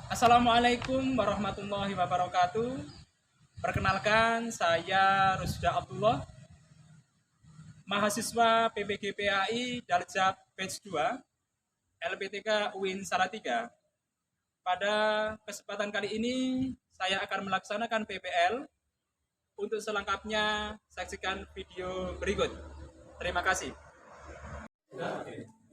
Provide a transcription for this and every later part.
Assalamualaikum warahmatullahi wabarakatuh. Perkenalkan, saya Rusda Abdullah, mahasiswa PPG PAI Daljab Batch 2, LPTK UIN Salatiga. Pada kesempatan kali ini, saya akan melaksanakan PPL. Untuk selengkapnya, saksikan video berikut. Terima kasih.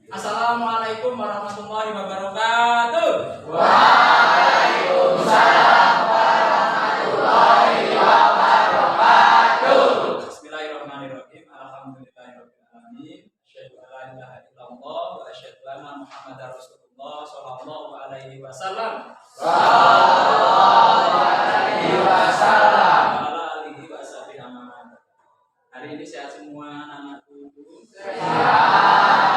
Assalamualaikum warahmatullahi wabarakatuh. Waalaikumsalam warahmatullahi wabarakatuh. Bismillahirrahmanirrahim. Alhamdulillahirabbil alamin. Asyhadu an la ilaha illallah wa asyhadu anna Muhammadar Rasulullah sallallahu alaihi wasallam. Sallallahu alaihi wasallam. Ala alihi washabihi aman. Hari ini sehat semua anakku. Sehat.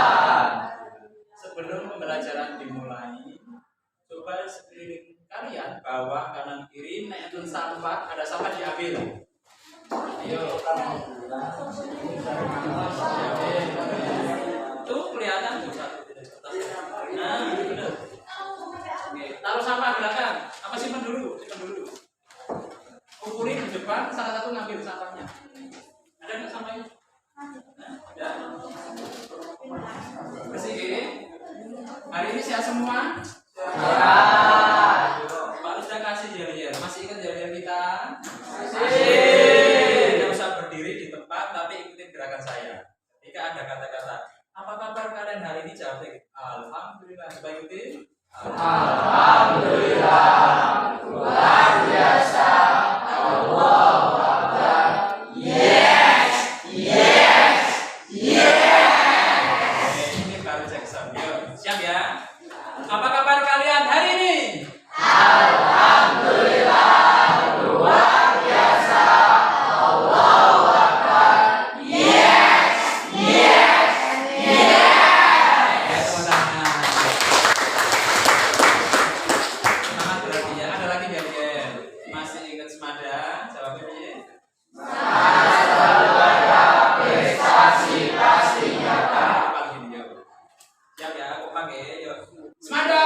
Sebelum pembelajaran dimulai, coba sekeliling kalian bawah kanan kiri naikkan sampah, ada sampah diambil. Ayo. Tuh kelihatan tuh satu di atas. Nah, benar. Oke, taruh sampah belakang. Apa simpan dulu? Simpan dulu. Kumpulin di depan, salah satu ngambil sampahnya. Ada nggak sampahnya? Nah, ada. Bersihin. Hari ini sehat semua? Sehat. Pak Rusda kasih jarian. Masih ingat jarian kita? Masih. Tidak usah berdiri di tempat, tapi ikutin gerakan saya. Jika ada kata-kata, apa kabar kalian hari ini? Jawab lagi. Alhamdulillah. Coba ikutin. Alhamdulillah. Luar biasa. Allahu Akbar. Yes. Yes. Yes. Ini baru Jackson. Yuk, siap ya? Apa kabar kalian hari ini? Alhamdulillah. Luar biasa. Allahu Akbar. Yes. Yes. Yes. Ya, teman-teman. Semangat berarti ya. Ada lagi jarian. Masih ingat semada? Jawabnya ya. Prestasi pasti nyata. Siap ya, aku pakai. Yuk. Semada.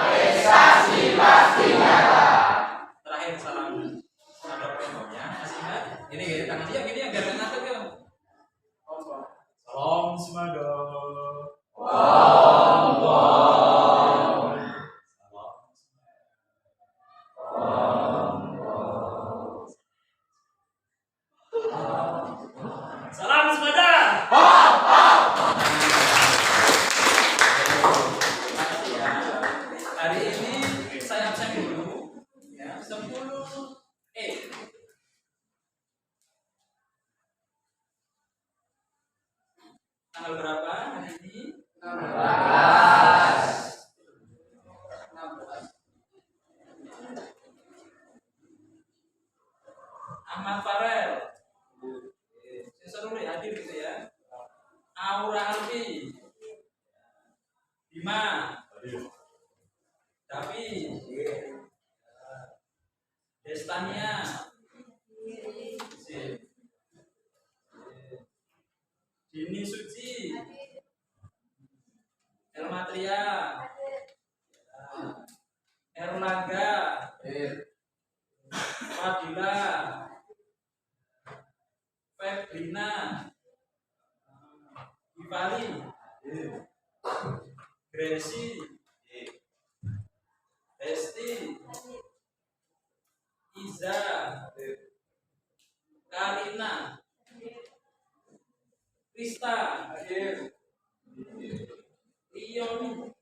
Prestasi pasti nyata. Terakhir salam salam promonya. Masih ingat? Gini tangan dia gini ya biar nggak ngantuk ya. Salam semada. Salam semada. Makasih ya. Hari ini saya absen dulu ya 10 tanggal berapa hari ini? 16. Ahmad Farel. Seru nih hadir gitu ya. Aura Alfi. Bima. Tapi Destania. Dini Suci. Elmatria. Erlangga. Fadila. Febrina. Ivali. Gracie. Esti. Iza. Karina. Krista. Rion.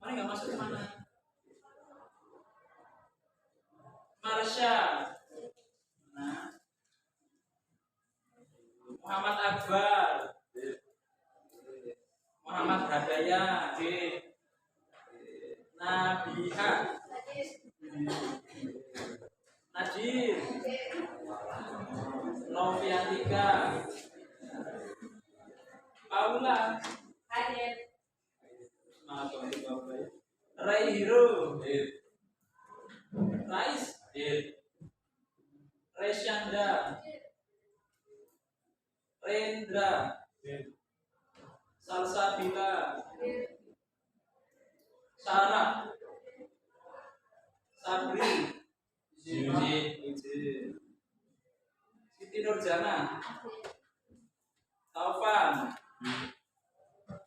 Mana nggak masuk kemana? Marsha. Nah. Muhammad Akbar. Muhammad Hadaya. Nabiha. Najir. Noviantika. Paula. Semangat untuk Paula ya. Ray Hiro. Rais. Resyanda. Rendra. Salsa Sabila, Sarah, Sabri, Siti Nurjana, Taufan,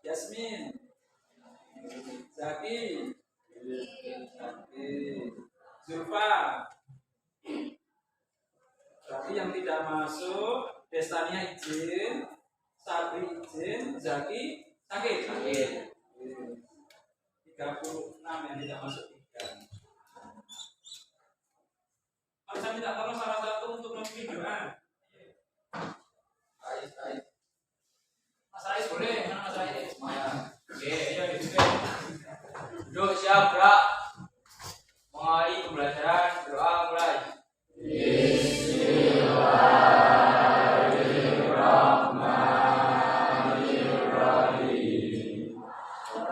Yasmin, Zaki, Zulfa. Berarti yang tidak masuk Destania izin, Sabri izin, Zaki sakit. 36 yang tidak masuk 3. Saya minta tolong salah satu untuk memimpin doa. Mas Rais boleh? Mana Mas Rais? Oke, ya gitu. Duduk siap, gerak. Mulai pembelajaran, doa mulai. Bismillahirrahmanirrahim.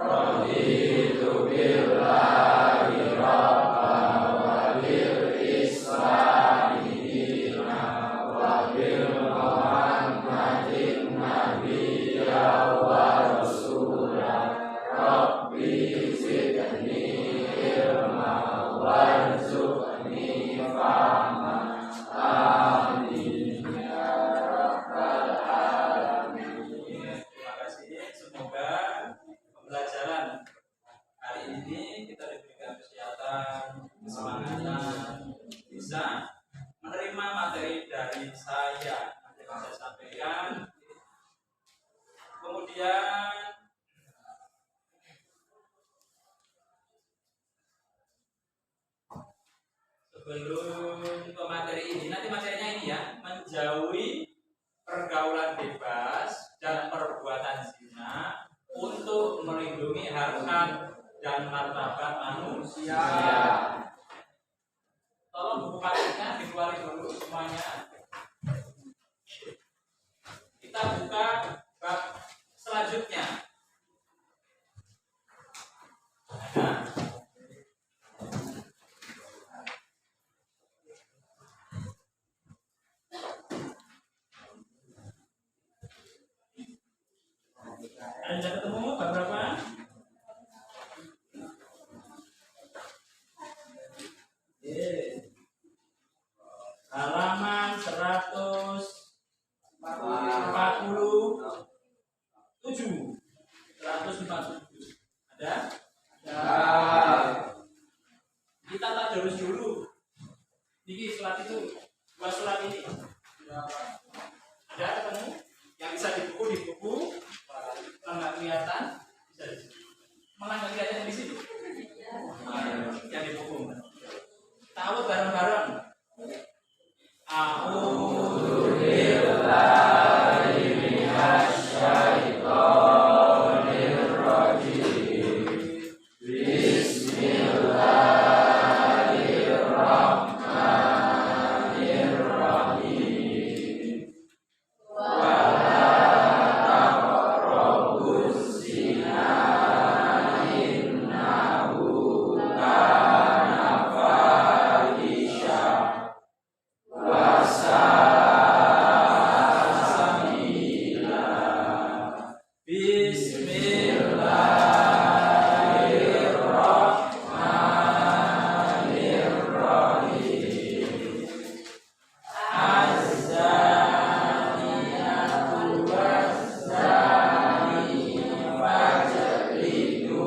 Raditu billahi rabban wa bil islami dinan wa bil muhammadin nabiyya wa rasulah. Rabbi zidni ilma warzuqni fahma. Amin ya rabbal alamin. Terima kasih. Semoga pembelajaran hari ini kita diberikan kesehatan, kesemangatan, bisa menerima materi dari saya yang saya sampaikan. Kemudian sebelum ke materi ini, nanti materinya ini ya, menjauhi pergaulan bebas dan perbuatan zina untuk melindungi harkat dan martabat manusia. Tolong buku materinya dikeluarin dulu semuanya. Kita buka bab selanjutnya. Ada Anda ketemu bab berapa? Halaman 147. Ada? Kita tadarus dulu. Niki surat itu, 2 surat ini. Ada ketemu? Yang bisa di buku. Kalau nggak kelihatan, bisa di sini. Malah nggak kelihatan di sini. Yang di buku. Tahu bareng-bareng. A'udzu billahi minasyaitonir rajim. Bismillahirrahmanirrahim. Wala taqrabuz zina innahu kana fahisha wa sa'a sabila. Bismillahirrahmanirrahim. Az-zaniyatu waz-zani fajlidu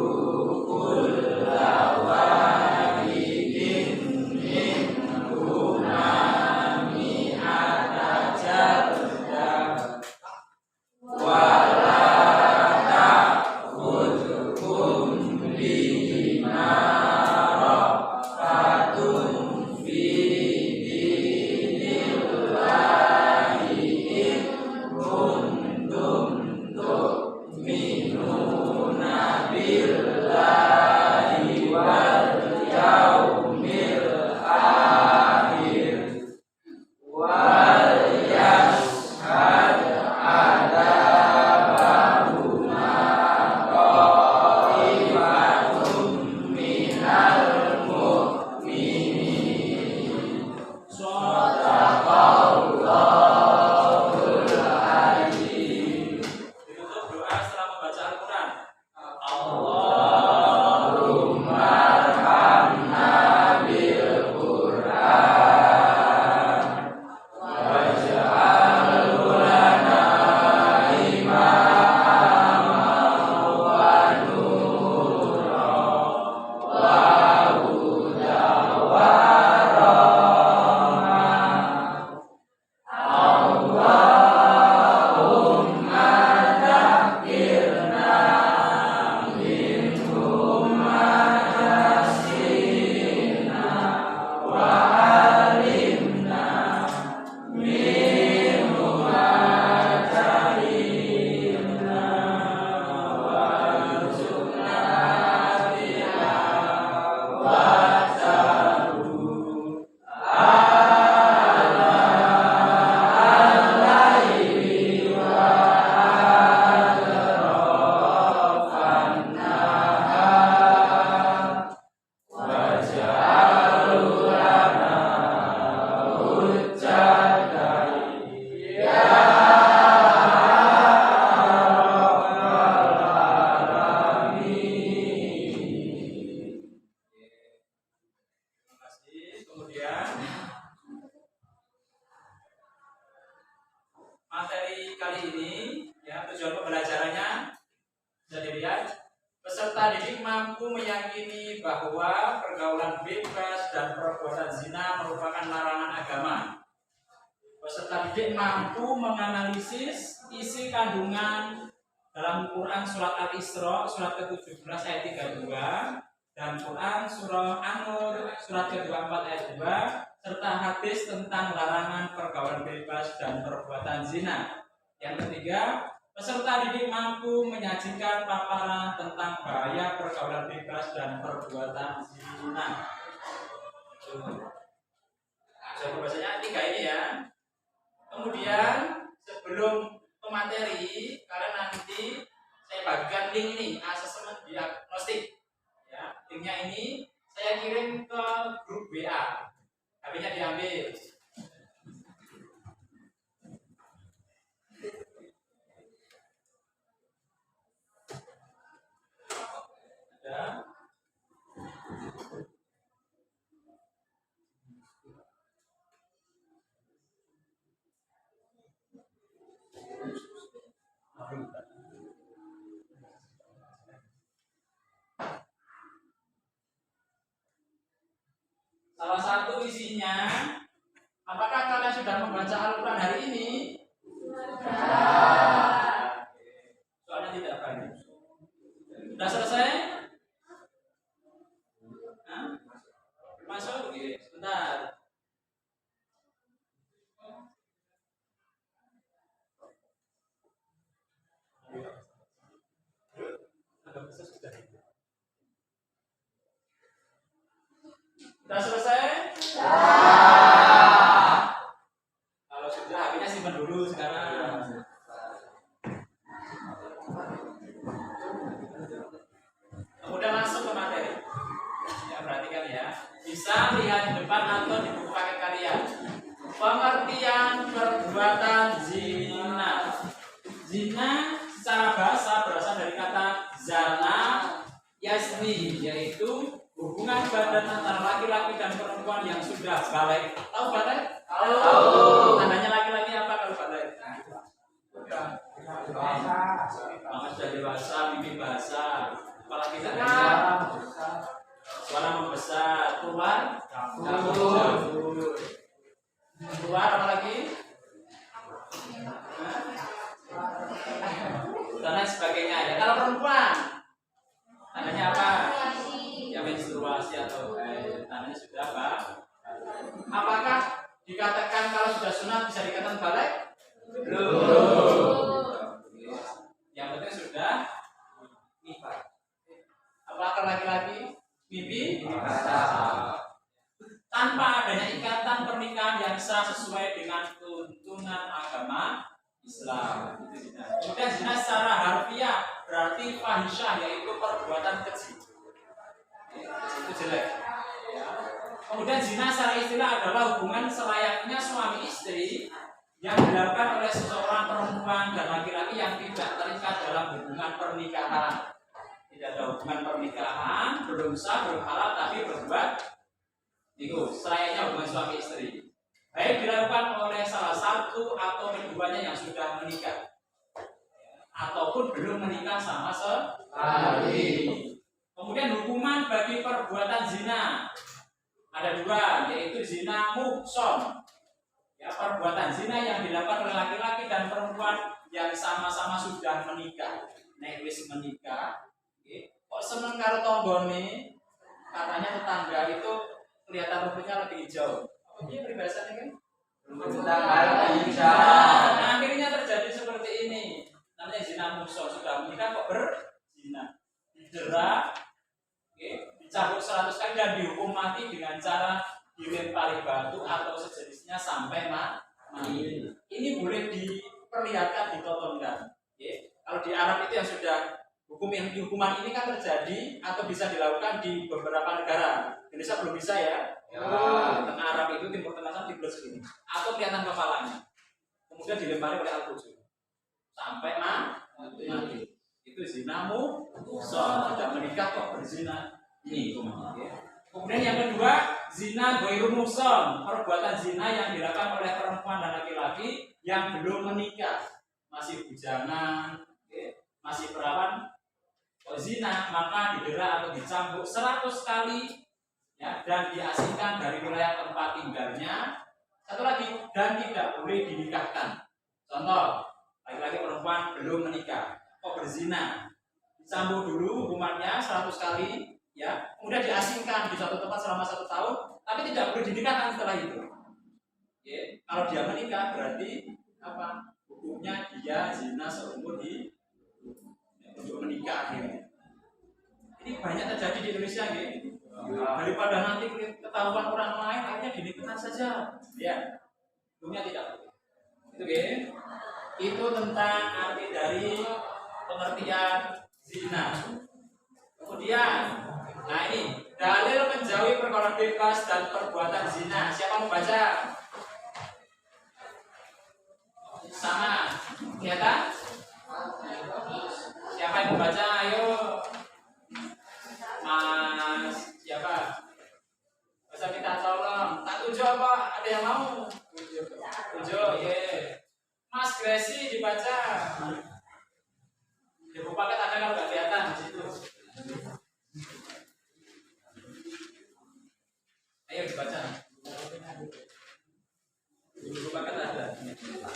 kulla wahidin minhuma mi'ata jaldah wa la ta'khudhukum bihima rafatun fi dinillahi in kuntum tu'minuna billahi wal yaumil akhir wal yashhad adabahuma ta'ifatum minal mu'minin. Shadaqallahul azim. Ditutup doa setelah membaca Al-Quran. Kemudian peserta didik mampu meyakini bahwa pergaulan bebas dan perbuatan zina merupakan larangan agama. Peserta didik mampu menganalisis isi kandungan dalam Quran surat Al-Isra surat ke-17 ayat 32 dan Quran surah An-Nur surat ke-24 ayat 2 serta hadis tentang larangan pergaulan bebas dan perbuatan zina. Yang ketiga, peserta didik mampu menyajikan paparan tentang bahaya pergaulan bebas dan perbuatan zina. Saya bahasanya 3 ini ya. Kemudian sebelum ke materi, kalian nanti saya bagikan link ini, asesmen diagnostik. Ya, linknya ini saya kirim ke grup WA. HP-nya diambil. Ada. Salah satu isinya, apakah kalian sudah membaca Al-Quran hari ini? Soalnya tidak banyak. Sudah selesai? Hah? Masuk? Oke, sebentar. Sudah selesai? Kalau sudah, HP-nya simpan dulu sekarang. Kemudian langsung ke materi. Ya, perhatikan ya. Bisa lihat di depan atau di buku paket kalian. Pengertian perbuatan zina. Zina secara bahasa berasal dari kata zana yasni, yaitu hubungan badan antara laki-laki dan perempuan yang sudah balik. Tahu balik? Tahu. Tandanya laki-laki apa kalau balik? Maka sudah dewasa, bibi basah. Apalagi tidak suara membesar, keluar keluar apa lagi? Dan lain sebagainya. Ya, kalau perempuan tandanya apa? Ya, menstruasi atau tandanya sudah apa? Apakah dikatakan kalau sudah sunat bisa dikatakan balik? Belum. Yang penting sudah nifas. Apakah laki-laki mimpi basah? Tanpa adanya ikatan pernikahan yang sah sesuai dengan tuntunan agama Islam. Kemudian zina secara harfiah berarti fahisyah, yaitu perbuatan keji. Itu jelek. Kemudian zina secara istilah adalah hubungan selayaknya suami istri yang dilakukan oleh seseorang perempuan dan laki-laki yang tidak terikat dalam hubungan pernikahan. Tidak ada hubungan pernikahan, belum sah, belum halal, tapi berbuat itu selayaknya hubungan suami istri. Baik dilakukan oleh salah satu atau keduanya yang sudah menikah ataupun belum menikah sama sekali. Kemudian hukuman bagi perbuatan zina ada 2, yaitu zina muhson. Ya, perbuatan zina yang dilakukan oleh laki-laki dan perempuan yang sama-sama sudah menikah. Nek wis menikah, kok seneng karo tonggone, katanya tetangga itu kelihatan rumputnya lebih hijau. Apa dia peribahasannya kan? Tetangga lebih hijau. Nah, akhirnya terjadi seperti ini. Namanya zina muhson, sudah menikah kok berzina. Didera, dicabut 100 kali dan dihukum mati dengan cara dilempari batu atau sejenisnya sampai mati. Ini boleh diperlihatkan, ditontonkan. Kalau di Arab itu yang sudah hukuman ini kan terjadi atau bisa dilakukan di beberapa negara. Indonesia belum bisa ya. Tengah Arab itu Timur Tengah sana dibelah segini atau kelihatan kepalanya. Kemudian dilempari oleh al-fujur sampai mati. Itu zina muhson, sudah menikah kok berzina. Ini kemudian yang kedua, zina ghairu muhson, perbuatan zina yang dilakukan oleh perempuan dan laki-laki yang belum menikah, masih bujangan, masih perawan, zina, maka didera atau dicambuk 100 kali ya, dan diasingkan dari wilayah tempat tinggalnya. Satu lagi, dan tidak boleh dinikahkan. Contoh, laki-laki perempuan belum menikah, kok berzina, dicambuk dulu hukumannya 100 kali ya, kemudian diasingkan di suatu tempat selama 1 tahun, tapi tidak boleh dinikahkan setelah itu. Oke. Kalau dia menikah berarti apa? Hukumnya dia zina seumur hidup untuk menikah akhirnya. Ini banyak terjadi di Indonesia gitu. Daripada nanti ketahuan orang lain, akhirnya dinikahkan saja. Ya, hukumnya tidak boleh. Itu gitu. Itu tentang arti dari pengertian zina. Kemudian, nah ini dalil menjauhi perkara bebas dan perbuatan zina. Siapa mau baca? Sama, kelihatan? Siapa yang mau baca? Ayo, Mas. Siapa? Bisa minta tolong. Tak 7 apa? Ada yang mau? 7, ya. Mas Gresi dibaca. Di buku paket ada kalau nggak kelihatan di situ. Ayo dibaca. Di buku paket ada. Bismillah.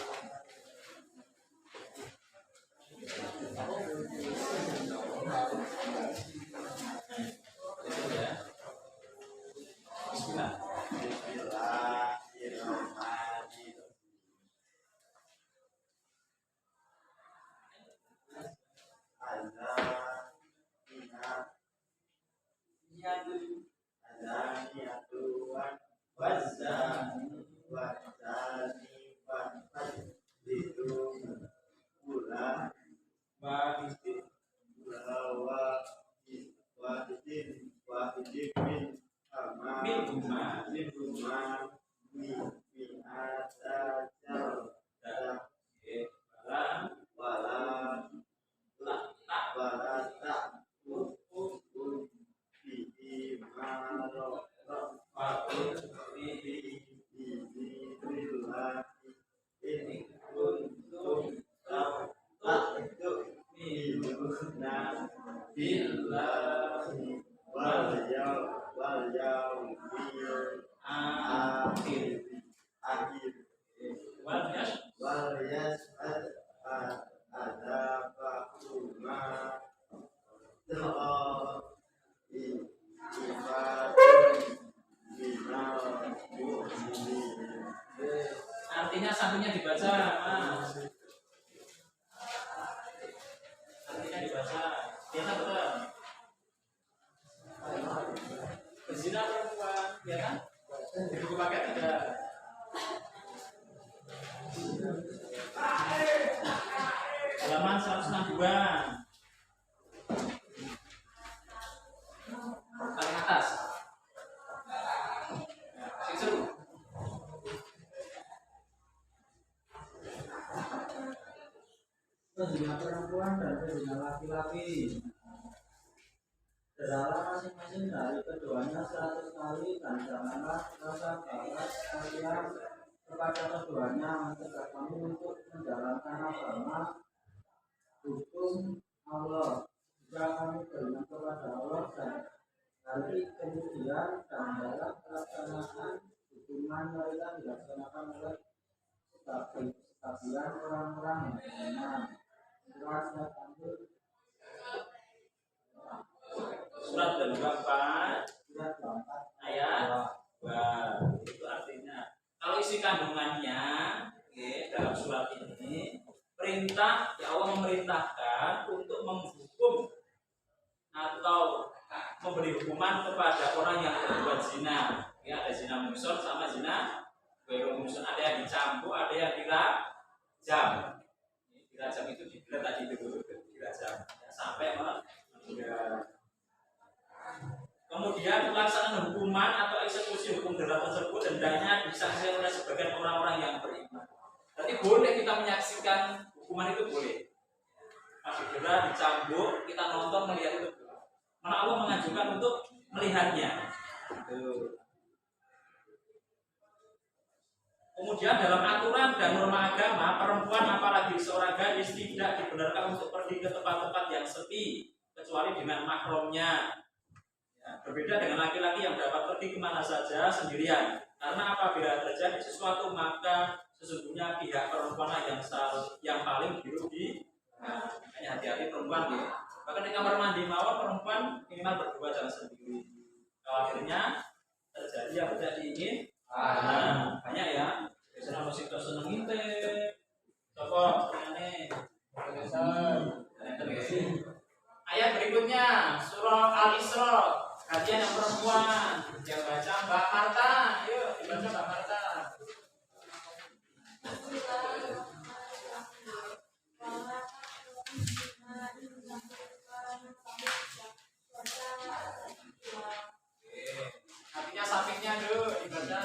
Artinya satunya dibaca, Mas. Artinya dibaca. Biasa betul. Berzina perempuan, ya kan? Di buku paket ada. Halaman 162. Paling atas. Sing seru. Zina perempuan dan zina laki-laki. Deralah masing-masing dari keduanya 100 kali dan janganlah rasa balas kalian kepada keduanya mencegah kamu untuk menjalankan agama hukum Allah. Jika kamu beriman kepada Allah dan hari kemudian dan dalam pelaksanaan hukuman mereka dilaksanakan oleh sebagian orang-orang yang beriman. Surat Surat 24 ayat 2. Itu artinya kalau isi kandungannya dalam surat ini perintah ya, Allah memerintahkan untuk menghukum atau memberi hukuman kepada orang yang berbuat zina. Ya, ada zina muhson sama zina ghairu muhson, ada yang dicambuk, ada yang dirajam. Dirajam itu dibilang tadi itu dirajam ya, sampai meninggal. Kemudian pelaksanaan hukuman atau eksekusi hukum berat tersebut dendanya disaksikan oleh sebagian orang-orang yang beriman. Jadi boleh kita menyaksikan hukuman itu boleh. Masih didera, dicambuk, kita nonton melihat itu. Mana Allah mengajukan untuk melihatnya. Kemudian dalam aturan dan norma agama, perempuan apalagi seorang gadis tidak dibenarkan untuk pergi ke tempat-tempat yang sepi kecuali dengan mahramnya. Ya, berbeda dengan laki-laki yang dapat pergi kemana saja sendirian. Karena apabila terjadi sesuatu maka sesungguhnya pihak perempuan yang paling dirugi. Nah, makanya hati-hati perempuan ya. Bahkan di kamar mandi mawar perempuan minimal berdua jangan sendiri. Khawatirnya terjadi yang tidak diinginkan. Nah, banyak ya. Biasanya musik seneng ngintip. Coba ini. Ayat berikutnya surah Al-Isra. Kajian yang perempuan yang baca Mbak Marta, yuk dibaca Mbak Marta. Artinya sampingnya dulu dibaca.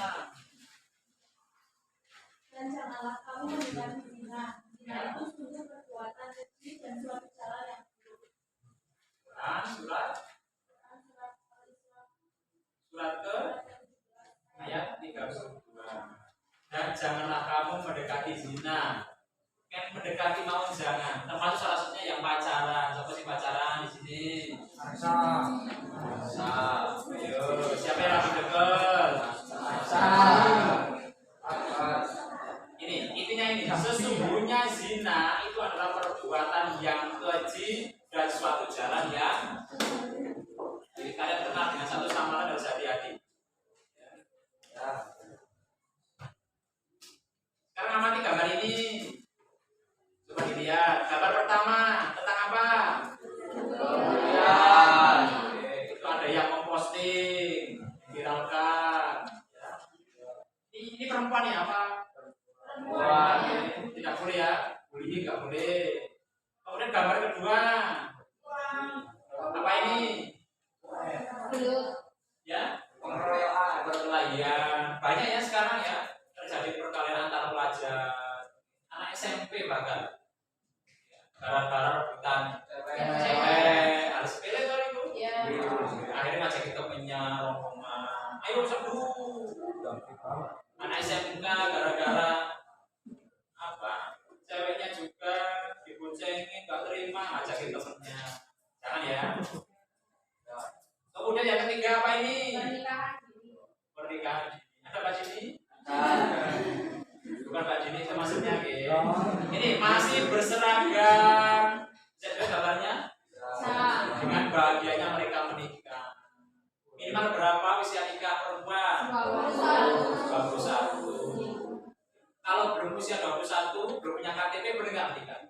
Dan janganlah kamu mendekati zina. Zina itu sungguh perbuatan keji dan suatu cara yang buruk. Surat ke ayat 32. Dan janganlah kamu mendekati zina. Kan mendekati mau jangan. Termasuk salah satunya yang pacaran. Siapa sih pacaran di sini? Masa. Ayo, siapa yang lagi deket? Masa. Ini intinya ini. Sesungguhnya zina itu adalah perbuatan yang keji dan suatu jalan yang. Jadi kalian kenal dengan satu sama lain harus hati-hati. Ya. Sekarang amati gambar ini. Coba dilihat. Gambar pertama tentang apa? Kemudian itu ada yang memposting, viralkan. Ya. Ini perempuan ya apa? Perempuan. Tidak boleh ya. Bullying nggak boleh. Kemudian gambar kedua. Apa ini? Ya, pengeroyokan, perkelahian. Banyak ya sekarang ya terjadi perkelahian antar pelajar, anak SMP bahkan. Gara-gara rebutan cewek, harus sepele kali itu. Akhirnya ngajakin temennya rombongan. Ayo seduh. Anak SMK gara-gara apa? Ceweknya juga diboncengin, nggak terima, ngajakin temennya. Jangan ya. Kemudian yang ketiga apa ini? Pernikahan. Ada Pak Jini? Bukan Pak Jini, itu maksudnya ini masih berseragam. Bisa lihat gambarnya? Dengan bahagianya mereka menikah. Minimal berapa usia nikah perempuan? 21. Kalau belum usia 21, belum punya KTP, boleh nggak menikah?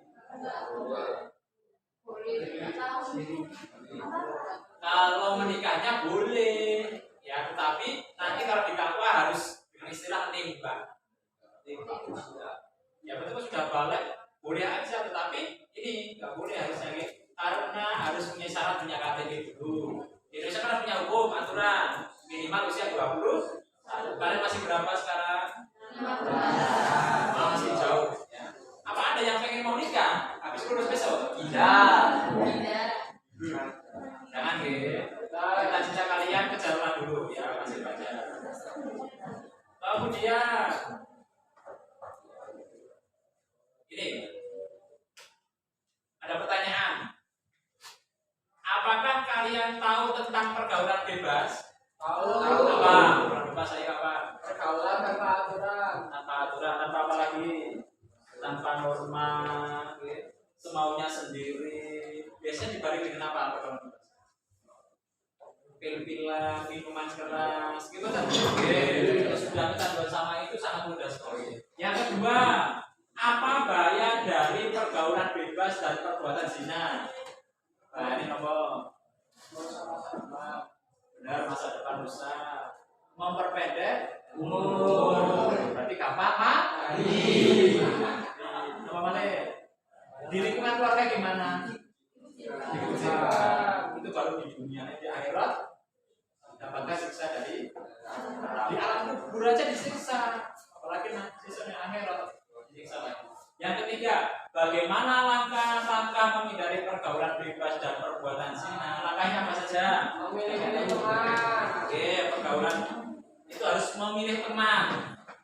Kalau menikahnya boleh, ya, tetapi nanti kalau di KUA harus dengan istilah nimbang. Ya betul sudah balik, boleh aja, tetapi ini nggak boleh harusnya karena harus punya syarat punya KTP dulu. Indonesia kan punya hukum aturan minimal usia 20. Kalian masih berapa sekarang? 15. Masih jauh. Ya. Apa ada yang pengen mau nikah? Habis lulus besok? Tidak. Jangan cita-cita kalian kejaruan dulu ya, masih belajar. Kemudian ini ada pertanyaan. Apakah kalian tahu tentang pergaulan bebas? Tahu. Apa? Pergaulan bebas saya apa? Pergaulan tanpa aturan. Tanpa aturan, tanpa apa lagi? Tanpa norma, semaunya sendiri. Biasanya dibarengi dengan apa pergaulan bebas? Pil-pilan, minuman keras, gitu kan? Terus sudah kecanduan sama itu sangat mudah sekali. Yang kedua, apa bahaya dari pergaulan bebas dan perbuatan zina? Nah, ini nomor benar, masa depan rusak, memperpendek umur, berarti kapan mati. Nomor mana? Di lingkungan keluarga gimana? Itu baru di dunia, di akhirat dapatkan siksa dari di alam kubur aja disiksa, apalagi nanti siksa akhirat disiksa lagi. Yang ketiga, bagaimana langkah-langkah menghindari pergaulan bebas dan perbuatan zina? Langkahnya apa saja? Memilih teman. Oke, pergaulan itu harus memilih teman.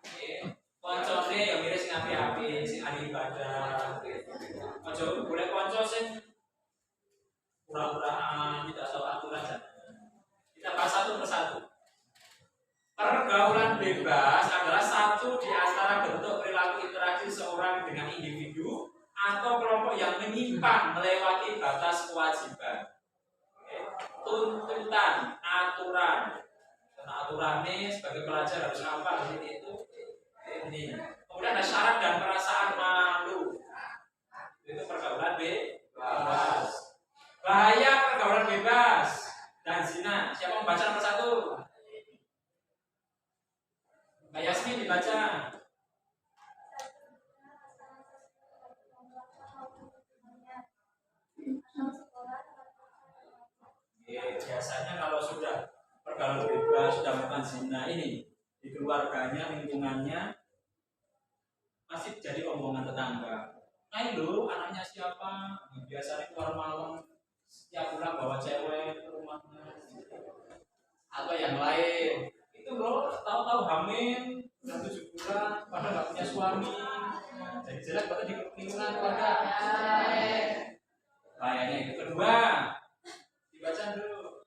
Oke, koncone yang milih sing api-api, sing ahli ibadah. Ojo boleh konco sing pura-puraan, tidak tahu aturan dan kita bahas satu persatu. Pergaulan bebas adalah satu di antara bentuk perilaku interaksi seorang dengan individu atau kelompok yang menyimpang melewati batas kewajiban, tuntutan, aturan. Karena aturan ini sebagai pelajar harus apa, itu ini. Kemudian ada syarat dan perasaan malu. Itu pergaulan bebas. Bahaya pergaulan bebas dan zina. Siapa membaca nomor 1? Mbak Yasmin dibaca. Biasanya kalau sudah pergaulan bebas, sudah melakukan zina ini di keluarganya, lingkungannya masih jadi omongan tetangga. Nah lu anaknya siapa? Biasanya keluar malam setiap bulan bawa cewek ke rumahnya. Atau yang lain. Itu loh, tahu-tahu hamil udah 7 bulan, padahal nggak punya suami. Jadi jelek berarti di lingkungan keluarga. Bahayanya itu. Kedua, dibaca dulu.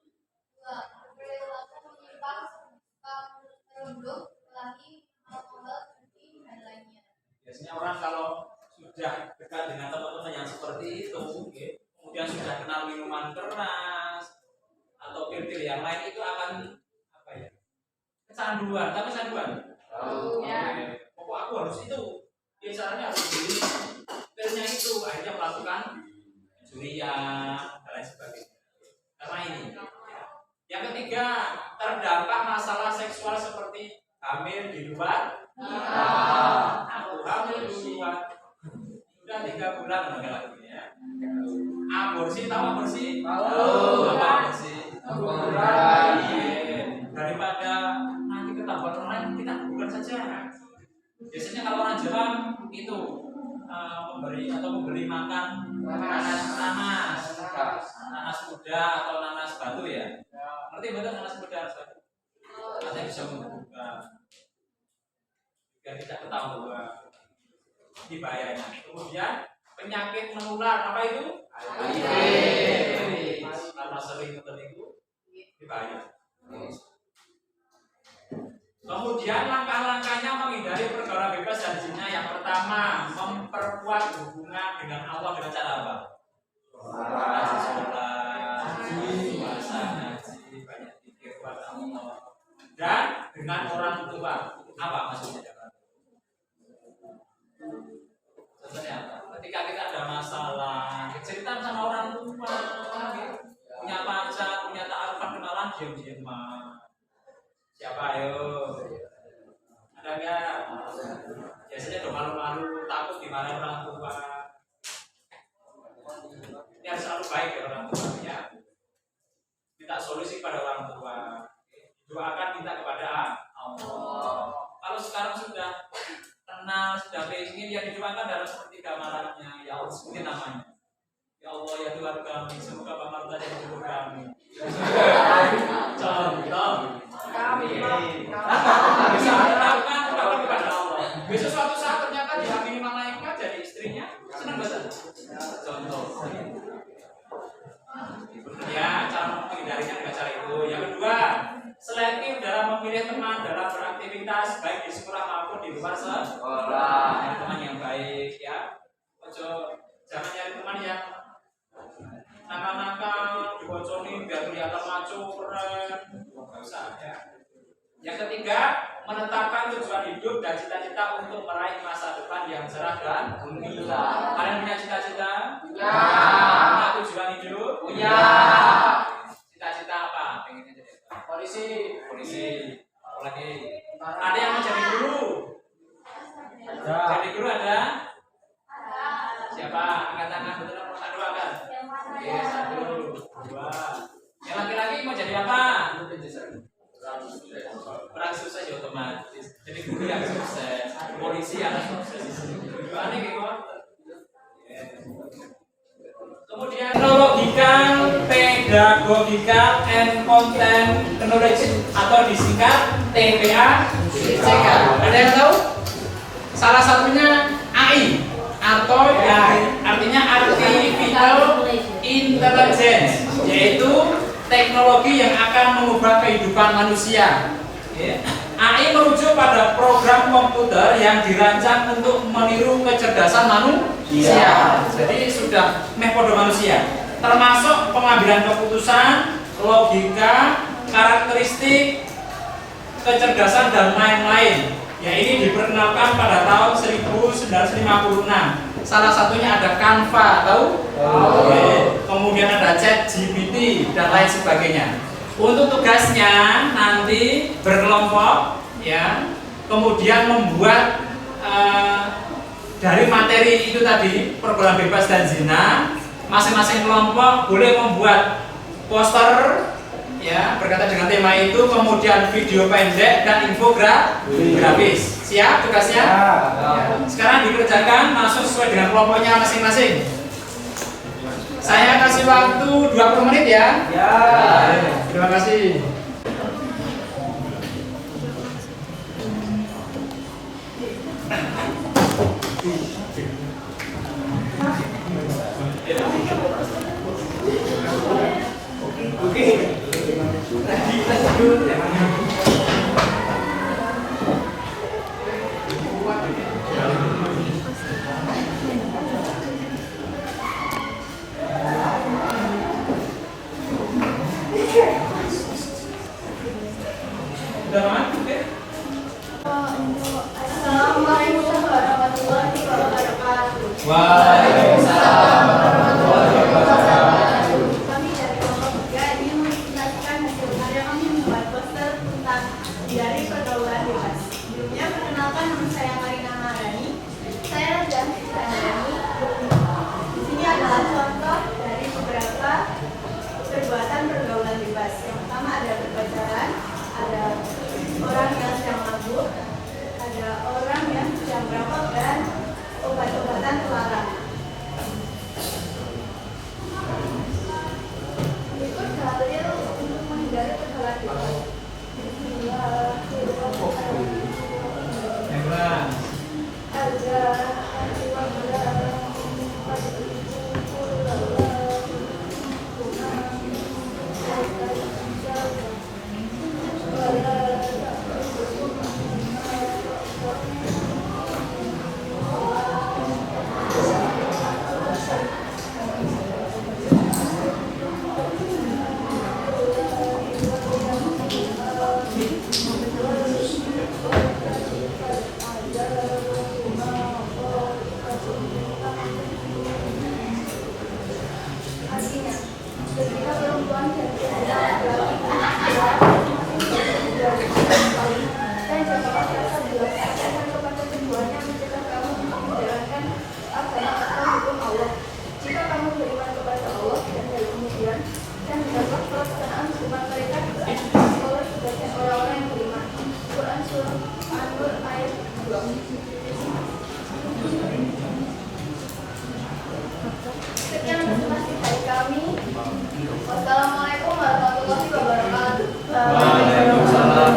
Perilaku menyimpang, merunduk, lagi, alkohol, drinking, dan lainnya. Biasanya orang kalau sudah dekat dengan teman-teman yang seperti itu, kemudian sudah kenal minuman keras atau pil-pil yang lain, itu akan apa ya? Kecanduan, tapi kecanduan. Pokok aku harus itu. Biasanya harus beli pilnya itu, akhirnya melakukan curian dan lain sebagainya. Karena ini. Yang ketiga, terdampak masalah seksual seperti hamil di luar. Aku hamil di luar. Sudah 3 bulan mengenal lagunya. Aborsi, tahu aborsi? Tahu. Apa aborsi? Daripada nanti ketahuan orang lain, kita bukan saja. Biasanya kalau orang Jawa itu memberi makan nanas muda atau nanas batu ya. Ngerti betul nanas muda nanas batu? Katanya bisa membuka. Biar tidak ketahuan. Ini bahayanya. Kemudian penyakit menular apa itu? HIV. Karena sering tertipu, ini bahaya. Kemudian langkah-langkahnya menghindari pergaulan bebas dan zina. Yang pertama, memperkuat hubungan dengan Allah dengan cara apa? Rajin sholat, puasa, ngaji, banyak zikir kepada Allah, dan dengan orang tua. Apa maksudnya? Contohnya apa? Ketika kita ada masalah, cerita sama orang tua, punya pacar, punya ta'arufan kenalan, diam-diam. Siapa ayo? Ada nggak? Biasanya udah malu-malu, takut dimarahin orang tua. Ini harus selalu baik ya orang tua ya. Minta solusi pada orang tua. Doakan minta kepada Allah. Kalau sekarang sudah kenal, sudah ingin yang didoakan dalam seperti gambarannya. Ya Allah, sebutin namanya. Ya Allah ya Tuhan kami, semoga Bapak tadi hidup kami. Contoh. Bisa lakukan kepada Allah. Besok suatu saat ternyata diamini malaikat jadi istrinya, senang banget. Contoh. Ya, cara menghindarinya dengan cara itu. Yang kedua, selektif dalam memilih teman dalam beraktivitas baik di sekolah maupun di luar sekolah. Nyari teman yang baik ya. Jangan nyari teman yang nakal-nakal, diboconi biar kelihatan maco, keren. Nggak usah ya. Yang ketiga, menetapkan tujuan hidup dan cita-cita untuk meraih masa depan yang cerah dan gemilang. Kalian punya cita-cita? Punya. Punya tujuan hidup? Punya. Cita-cita apa? Pengennya jadi apa? Polisi. Apa lagi? Ada yang mau jadi guru? Ada. Jadi guru ada? Siapa? Angkat tangan, betul nomor 1 kan? Oke, 1, 2. Yang laki-laki mau jadi apa? Orang sukses ya otomatis. Jadi guru yang sukses, polisi yang sukses. Aneh gitu. Kemudian teknological, pedagogical, and content knowledge atau disingkat TPA. Ada yang tahu? Salah satunya AI atau ya artinya artificial intelligence, yaitu teknologi yang akan mengubah kehidupan manusia. AI merujuk pada program komputer yang dirancang untuk meniru kecerdasan manusia. Jadi sudah meh-podo manusia, termasuk pengambilan keputusan, logika, karakteristik, kecerdasan dan lain-lain. Ya, ini diperkenalkan pada tahun 1956. Salah satunya ada Canva, tahu? Kemudian ada ChatGPT dan lain sebagainya. Untuk tugasnya nanti berkelompok, ya, kemudian membuat dari materi itu tadi, pergaulan bebas dan zina. Masing-masing kelompok boleh membuat poster, ya, berkaitan dengan tema itu, kemudian video pendek dan infografis. Siap tugasnya? Ya. Sekarang dikerjakan, masuk sesuai dengan kelompoknya masing-masing. Saya kasih waktu 20 menit ya. Ya. Terima kasih. Assalamualaikum warahmatullahi wabarakatuh. Waalaikumsalam warahmatullahi wabarakatuh. Kami dari kelompok 3 ingin menjelaskan hasil karya kami membuat poster tentang dari pergaulan bebas. Sebelumnya perkenalkan, nama saya Marina Maharani. Saya dan Marani. Di sini adalah contoh dari beberapa perbuatan pergaulan bebas. Yang pertama ada berpacaran, ada orang yang sedang mabuk, ada orang yang sedang merokok dan obat-obatan terlarang. Berikut dalil untuk menghindari pergaulan bebas. Artinya, ketika perempuan dan dan jangka rasa dilaksanakan kepada keduanya mencegah kamu untuk menjalankan agama atau hukum Allah. Jika kamu beriman kepada Allah dan hari kemudian dan mendapat pelaksanaan hukuman mereka oleh sebagian orang-orang yang beriman. Quran surah An-Nur ayat 2. Sekian presentasi dari kami. Wassalamualaikum warahmatullahi wabarakatuh. Waalaikumsalam.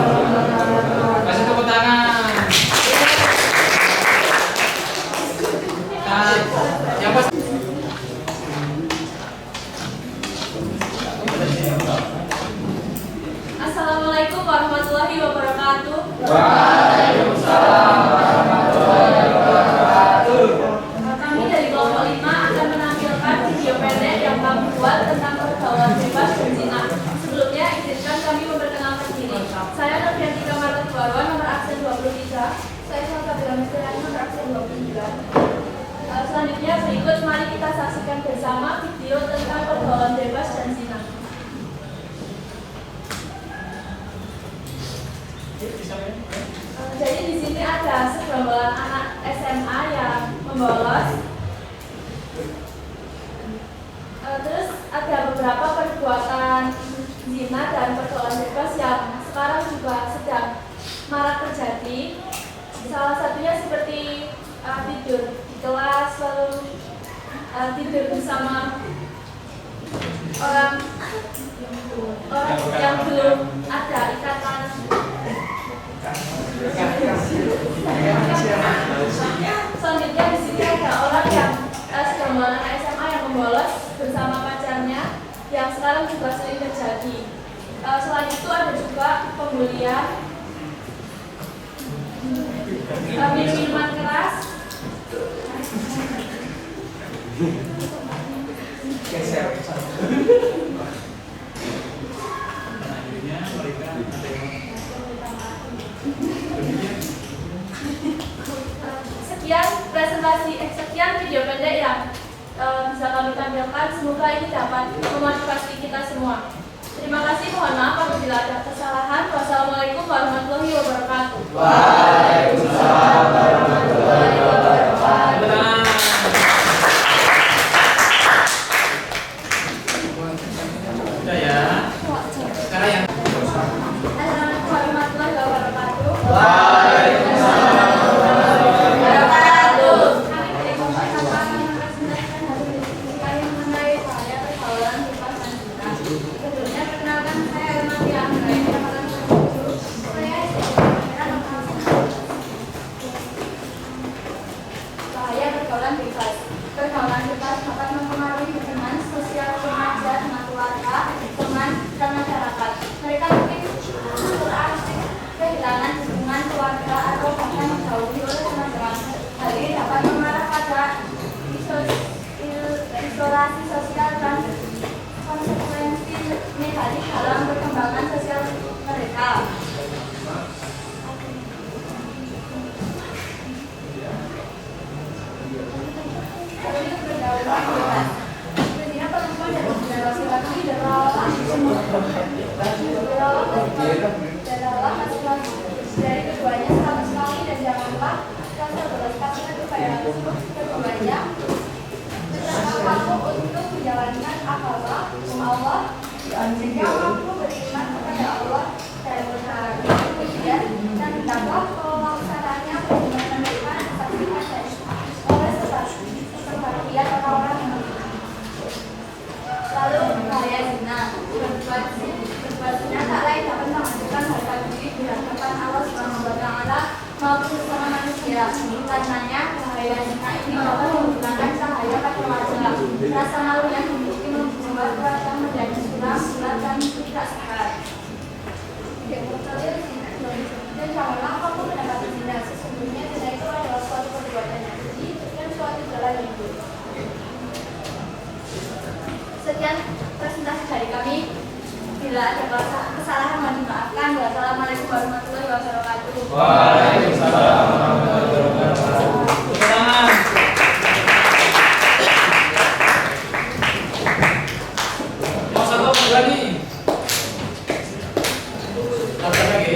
Kasih tepuk tangan. Yang pas. Assalamualaikum warahmatullahi wabarakatuh. Waalaikumsalam warahmatullahi wabarakatuh. Kami dari kelompok 5 akan menampilkan video pendek yang kami buat tentang pergaulan bebas dan zina. Sebelumnya, izinkan kami memperkenalkan diri. Saya Nurdiantika Marta Tuarwan, nomor absen 23. Saya Salsabila Mestirani, nomor absen 29. Selanjutnya berikut mari kita saksikan bersama video tentang pergaulan bebas dan zina. Jadi di sini ada segerombolan anak SMA yang membolos. Terus ada beberapa perbuatan zina dan pergaulan bebas yang sekarang juga sedang marak terjadi. Salah satunya seperti tidur di kelas, lalu tidur bersama orang yang belum ada ikatan. Selanjutnya di sini ada orang yang segerombolan SMA yang membolos bersama pacar yang sekarang juga sering terjadi. Selain itu ada juga pembulian, minuman keras, sekian video pendek yang bisa kami tampilkan. Semoga ini dapat memotivasi kita semua. Terima kasih, mohon maaf apabila ada kesalahan. Wassalamualaikum warahmatullahi wabarakatuh. Waalaikumsalam warahmatullahi wabarakatuh. Udah ya. Sekarang yang Assalamualaikum warahmatullahi wabarakatuh. Waalaikumsalam warahmatullahi wabarakatuh. Kami dari Komisi Sampah merepresentasikan hasil diskusi kami mengenai bahaya pergaulan bebas dan zina. Sebelumnya perkenalkan saya Elmati Anggraini angkatan 97. Saya bahaya pergaulan bebas. Pergaulan bebas dapat mempengaruhi hubungan sosial remaja dengan keluarga, teman, dan masyarakat. Mereka mungkin berarti kehilangan hubungan keluarga atau bahkan dijauhi oleh teman-teman. Hal ini dapat mengarah pada isolasi sosial dan konsekuensi negatif dalam perkembangan sosial mereka. Pergaulan bebas. Sebenarnya perempuan dan laki-laki adalah laki-laki. Dari keduanya sama sekali dan janganlah rasa belas kasihan kepada keduanya. Tetaplah mampu untuk menjalankan agama Allah, jika mampu beriman kepada Allah dan berharap kemudian dan hendaklah pelaksanaannya benar-benar disaksikan oleh sebagian orang-orang yang lalu bahaya zina. Berbuat zina tak lain dapat menghancurkan harga diri di hadapan Allah Subhanahu wa Ta'ala maupun sesama manusia. Karenanya bahaya zina ini dapat menggunakan cahaya pada wajah. Rasa malu yang dimiliki membuat wajah menjadi suram, gelap dan tidak sehat. Dan janganlah kamu mendapati zina. Sesungguhnya zina itu adalah suatu perbuatan yang keji dan suatu jalan hidup. Sekian presentasi dari kami. Bila ada kesalahan mohon dimaafkan. Wassalamualaikum warahmatullahi wabarakatuh. Waalaikumsalam warahmatullahi wabarakatuh. Tangan. Mau satu lagi. Satu lagi.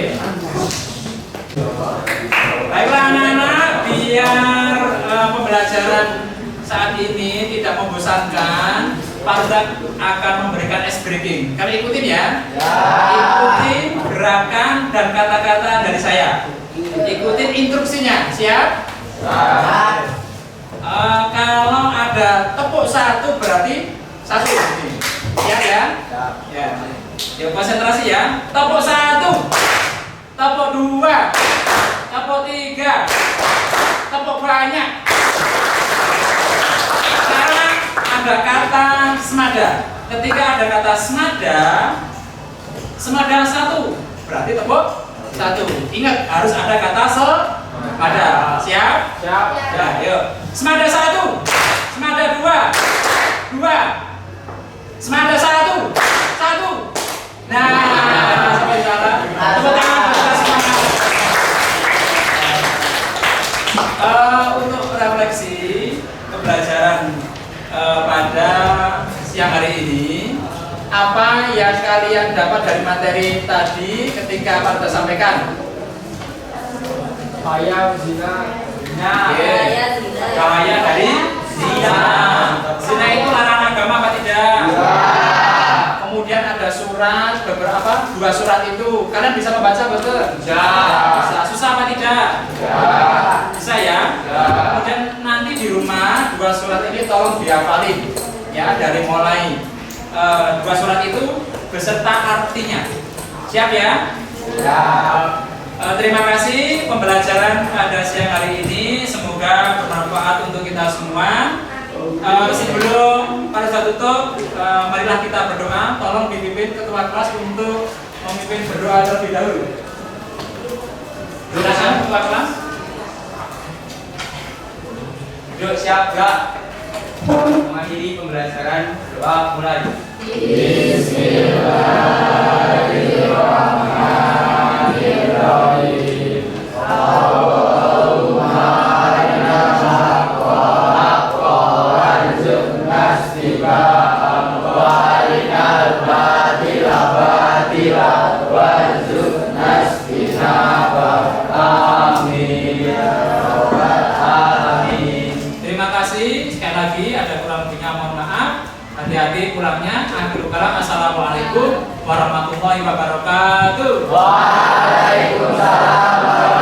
Baiklah anak-anak, biar pembelajaran saat ini tidak membosankan, Pak Ustadz akan memberikan ice breaking. Kalian ikutin ya? Ikutin gerakan dan kata-kata dari saya. Ikutin instruksinya. Siap? Kalau ada tepuk satu berarti satu. Siap ya? Ya. Ya, konsentrasi ya. Tepuk satu, tepuk dua, tepuk tiga, tepuk banyak. Sekarang ada kata semada. Ketika ada kata semada, semada satu berarti tepuk satu. Ingat harus ada kata semada. Siap? Siap. Ya, yuk. Semada satu, semada dua, dua. Semada satu, satu. Nah, sampai salah. Tepuk tangan buat semangat. Untuk refleksi pembelajaran pada siang hari ini, apa yang kalian dapat dari materi tadi ketika Pak sudah sampaikan? Bahaya zina. Bahaya dari zina. Zina itu larangan agama apa tidak? Kemudian ada surat, beberapa dua surat itu. Kalian bisa membaca betul? Bisa. Susah apa tidak? Bisa ya? Kemudian nanti di rumah dua surat ini tolong dihafalin ya, dari mulai dua surat itu beserta artinya. Siap ya? Terima kasih pembelajaran pada siang hari ini. Semoga bermanfaat untuk kita semua. Sebelum pada saat tutup, marilah kita berdoa. Tolong dipimpin ketua kelas untuk memimpin berdoa terlebih dahulu. Silakan ketua kelas. Duduk siap gerak. Mengakhiri pembelajaran, doa mulai. Bismillahirrahmanirrahim. Terima kasih sekali lagi, ada kurang lebihnya mohon maaf. Hati-hati pulangnya. Akhirul kalam, assalamualaikum warahmatullahi wabarakatuh. Waalaikumsalam.